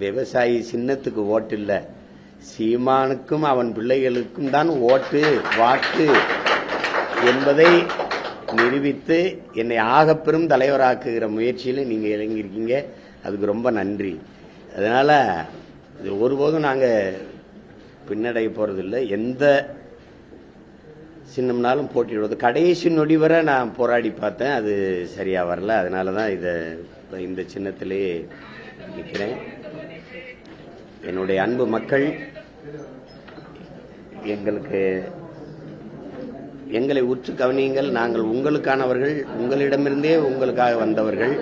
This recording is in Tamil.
விவசாயி சின்னத்துக்கு ஓட்டு இல்லை, சீமானுக்கும் அவன் பிள்ளைகளுக்கும் தான் ஓட்டு வாக்கு என்பதை நிரூபித்து என்னை ஆகப்பெரும் தலைவராக்குகிற முயற்சியில் நீங்கள் இறங்கியிருக்கீங்க. அதுக்கு ரொம்ப நன்றி. அதனால இது ஒருபோதும் நாங்கள் பின்னடைய போறதில்லை. எந்த சின்னம்னாலும் போட்டிடுவது. கடைசி நொடி வரை நான் போராடி பார்த்தேன், அது சரியா வரல. அதனால தான் இந்த சின்னத்திலே நிற்கிறேன். என்னுடைய அன்பு மக்கள், எங்களை உற்று கவனியுங்கள். நாங்கள் உங்களுக்கானவர்கள், உங்களிடமிருந்தே உங்களுக்காக வந்தவர்கள்.